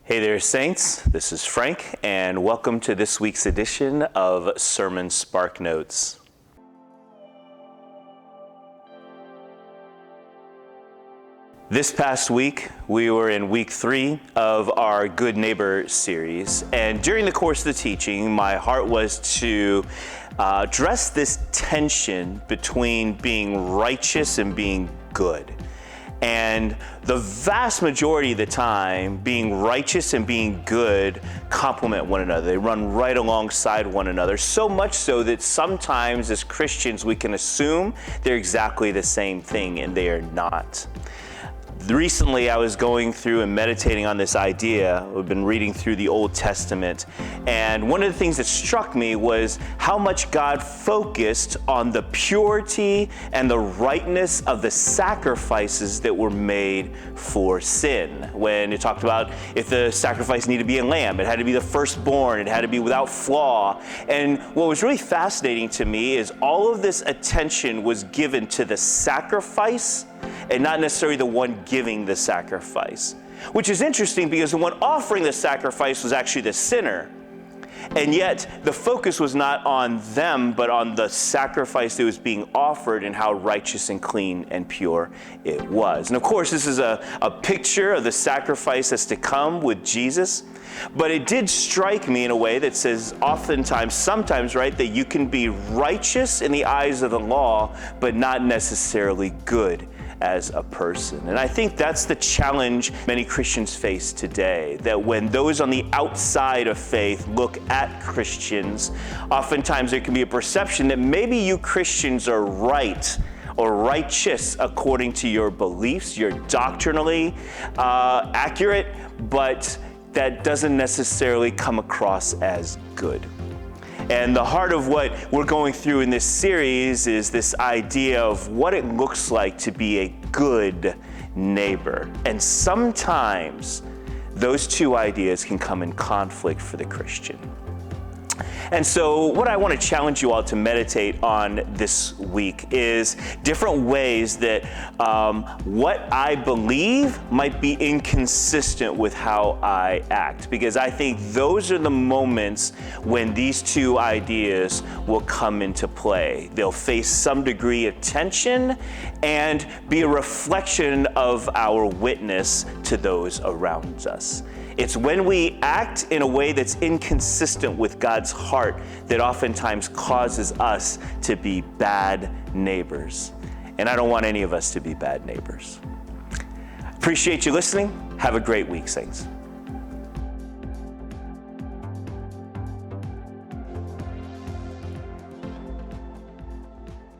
Hey there, Saints. This is Frank, and welcome to this week's edition of Sermon Spark Notes. This past week, we were in week 3 of our Good Neighbor series, and during the course of the teaching, my heart was to address this tension between being righteous and being good. And the vast majority of the time, being righteous and being good complement one another. They run right alongside one another, so much so that sometimes as Christians we can assume they're exactly the same thing, and they are not. Recently, I was going through and meditating on this idea. We've been reading through the Old Testament, and one of the things that struck me was how much God focused on the purity and the rightness of the sacrifices that were made for sin. When it talked about if the sacrifice needed to be a lamb, it had to be the firstborn, it had to be without flaw. And what was really fascinating to me is all of this attention was given to the sacrifice and not necessarily the one giving the sacrifice. Which is interesting because the one offering the sacrifice was actually the sinner. And yet the focus was not on them, but on the sacrifice that was being offered and how righteous and clean and pure it was. And of course, this is a picture of the sacrifice that's to come with Jesus. But it did strike me in a way that says sometimes, right, that you can be righteous in the eyes of the law, but not necessarily good as a person. And I think that's the challenge many Christians face today, that when those on the outside of faith look at Christians, oftentimes there can be a perception that maybe you Christians are right or righteous according to your beliefs, you're doctrinally accurate, but that doesn't necessarily come across as good. And the heart of what we're going through in this series is this idea of what it looks like to be a good neighbor. And sometimes those two ideas can come in conflict for the Christian. And so what I want to challenge you all to meditate on this week is different ways that what I believe might be inconsistent with how I act. Because I think those are the moments when these two ideas will come into play. They'll face some degree of tension and be a reflection of our witness to those around us. It's when we act in a way that's inconsistent with God's heart that oftentimes causes us to be bad neighbors. And I don't want any of us to be bad neighbors. Appreciate you listening. Have a great week, Saints.